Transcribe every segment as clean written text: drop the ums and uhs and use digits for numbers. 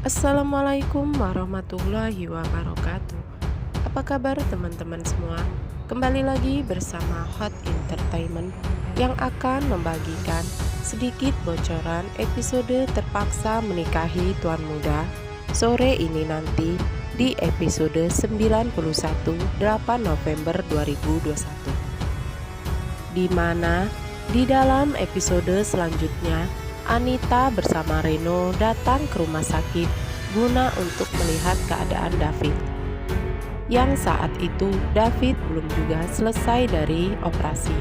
Assalamualaikum warahmatullahi wabarakatuh. Apa kabar teman-teman semua? Kembali lagi bersama Hot Entertainment yang akan membagikan sedikit bocoran episode terpaksa menikahi Tuan Muda sore ini nanti di episode 91 8 November 2021. Di mana di dalam episode selanjutnya Anita bersama Reno datang ke rumah sakit guna untuk melihat keadaan David. Yang saat itu David belum juga selesai dari operasi.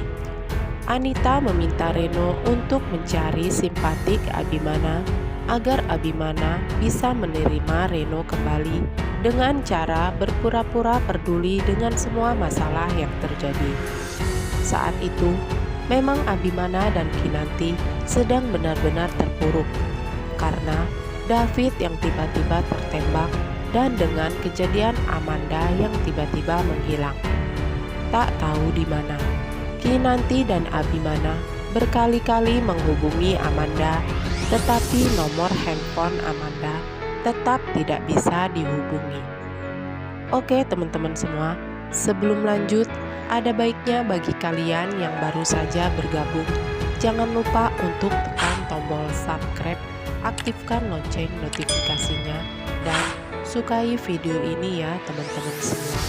Anita meminta Reno untuk mencari simpatik Abimana agar Abimana bisa menerima Reno kembali dengan cara berpura-pura peduli dengan semua masalah yang terjadi. Saat itu memang Abimana dan Kinanti sedang benar-benar terpuruk karena David yang tiba-tiba tertembak dan dengan kejadian Amanda yang tiba-tiba menghilang. Tak tahu di mana, Kinanti dan Abimana berkali-kali menghubungi Amanda, tetapi nomor handphone Amanda tetap tidak bisa dihubungi. Oke teman-teman semua, sebelum lanjut, ada baiknya bagi kalian yang baru saja bergabung, jangan lupa untuk tekan tombol subscribe, aktifkan lonceng notifikasinya, dan sukai video ini ya teman-teman semua.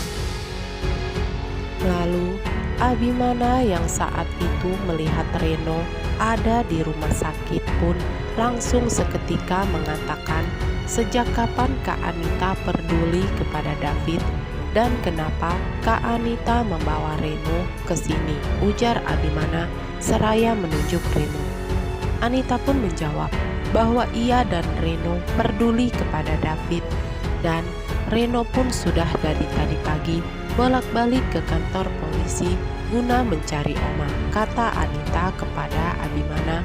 Lalu, Abimana yang saat itu melihat Reno ada di rumah sakit pun langsung seketika mengatakan sejak kapan Kak Anita peduli kepada David dan kenapa Kak Anita membawa Reno ke sini, ujar Abimana seraya menunjuk Reno. Anita pun menjawab bahwa ia dan Reno peduli kepada David dan Reno pun sudah dari tadi pagi bolak-balik ke kantor polisi guna mencari Oma, kata Anita kepada Abimana,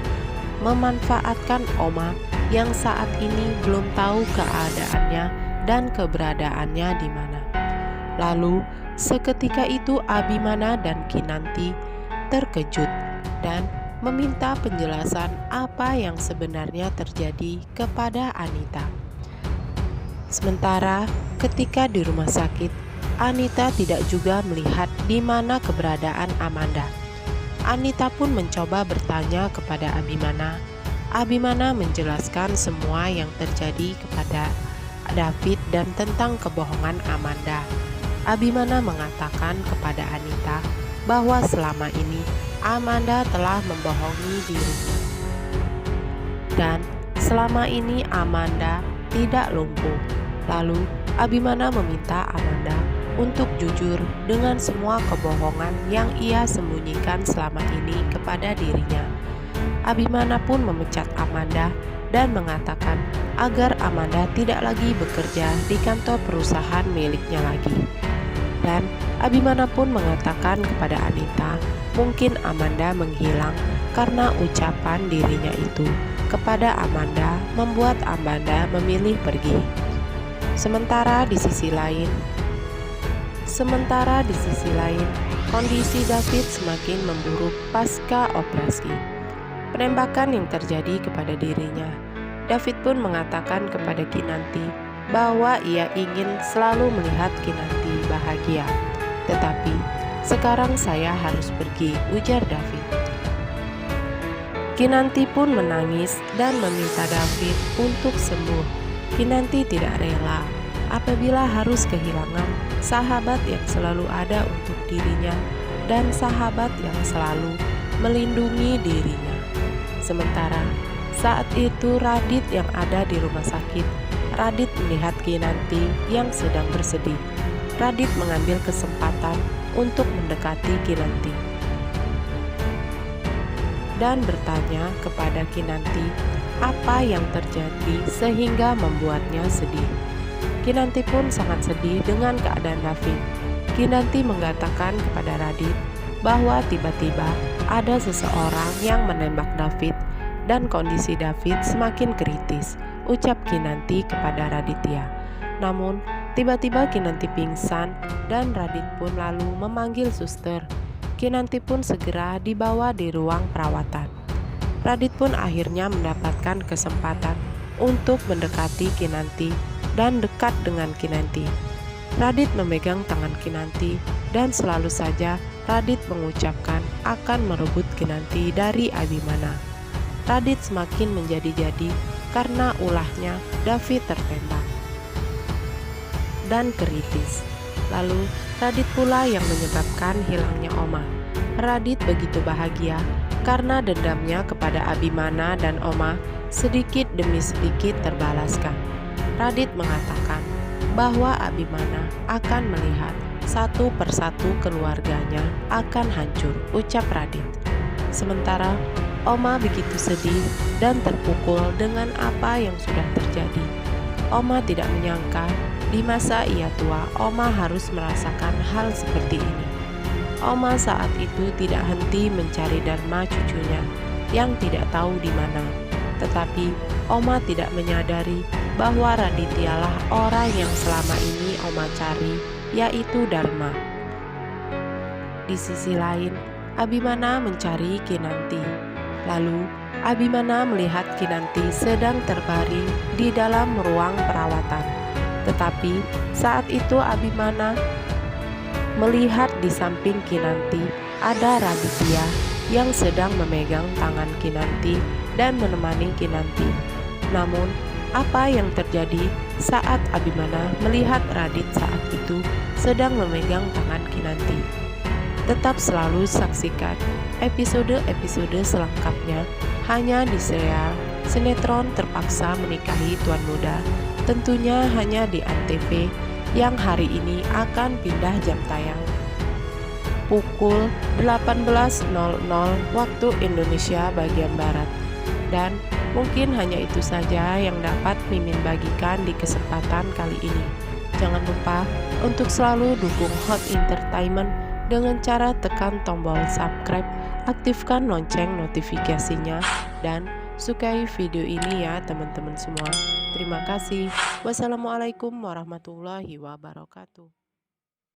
memanfaatkan Oma yang saat ini belum tahu keadaannya dan keberadaannya di mana. Lalu, seketika itu Abimana dan Kinanti terkejut dan meminta penjelasan apa yang sebenarnya terjadi kepada Anita. Sementara ketika di rumah sakit, Anita tidak juga melihat di mana keberadaan Amanda. Anita pun mencoba bertanya kepada Abimana. Abimana menjelaskan semua yang terjadi kepada David dan tentang kebohongan Amanda. Abimana mengatakan kepada Anita bahwa selama ini Amanda telah membohongi dirinya. Dan selama ini Amanda tidak lumpuh. Lalu Abimana meminta Amanda untuk jujur dengan semua kebohongan yang ia sembunyikan selama ini kepada dirinya. Abimana pun memecat Amanda dan mengatakan agar Amanda tidak lagi bekerja di kantor perusahaan miliknya lagi. Dan Abimana pun mengatakan kepada Anita, mungkin Amanda menghilang karena ucapan dirinya itu kepada Amanda membuat Amanda memilih pergi. Sementara di sisi lain, kondisi David semakin memburuk pasca operasi. Penembakan yang terjadi kepada dirinya. David pun mengatakan kepada Kinanti bahwa ia ingin selalu melihat Kinanti bahagia. Tetapi sekarang saya harus pergi, ujar David. Kinanti pun menangis dan meminta David untuk sembuh. Kinanti tidak rela apabila harus kehilangan sahabat yang selalu ada untuk dirinya dan sahabat yang selalu melindungi dirinya. Sementara saat itu Radit yang ada di rumah sakit, Radit melihat Kinanti yang sedang bersedih. Radit mengambil kesempatan untuk mendekati Kinanti dan bertanya kepada Kinanti apa yang terjadi sehingga membuatnya sedih. Kinanti pun sangat sedih dengan keadaan David. Kinanti mengatakan kepada Radit bahwa tiba-tiba ada seseorang yang menembak David dan kondisi David semakin kritis, ucap Kinanti kepada Raditya. Namun, tiba-tiba Kinanti pingsan dan Radit pun lalu memanggil suster. Kinanti pun segera dibawa di ruang perawatan. Radit pun akhirnya mendapatkan kesempatan untuk mendekati Kinanti dan dekat dengan Kinanti. Radit memegang tangan Kinanti dan selalu saja Radit mengucapkan akan merebut Kinanti dari Abimana. Radit semakin menjadi-jadi karena ulahnya David tertembak dan kritis. Lalu Radit pula yang menyebabkan hilangnya Oma. Radit begitu bahagia karena dendamnya kepada Abimana dan Oma sedikit demi sedikit terbalaskan. Radit mengatakan bahwa Abimana akan melihat satu persatu keluarganya akan hancur, ucap Radit. Sementara Oma begitu sedih dan terpukul dengan apa yang sudah terjadi. Oma tidak menyangka di masa ia tua, Oma harus merasakan hal seperti ini. Oma saat itu tidak henti mencari Dharma cucunya yang tidak tahu di mana. Tetapi Oma tidak menyadari bahwa Radityalah orang yang selama ini Oma cari, yaitu Dharma. Di sisi lain, Abimana mencari Kinanti. Lalu Abimana melihat Kinanti sedang terbaring di dalam ruang perawatan. Tetapi saat itu Abimana melihat di samping Kinanti ada Raditya yang sedang memegang tangan Kinanti dan menemani Kinanti. Namun, apa yang terjadi saat Abimana melihat Radit saat itu sedang memegang tangan Kinanti? Tetap selalu saksikan episode-episode selengkapnya hanya di serial Sinetron Terpaksa Menikahi Tuan Muda, tentunya hanya di Antv yang hari ini akan pindah jam tayang pukul 18.00 waktu Indonesia bagian Barat. Dan mungkin hanya itu saja yang dapat Mimin bagikan di kesempatan kali ini. Jangan lupa untuk selalu dukung Hot Entertainment dengan cara tekan tombol subscribe, aktifkan lonceng notifikasinya, dan sukai video ini ya teman-teman semua. Terima kasih. Wassalamualaikum warahmatullahi wabarakatuh.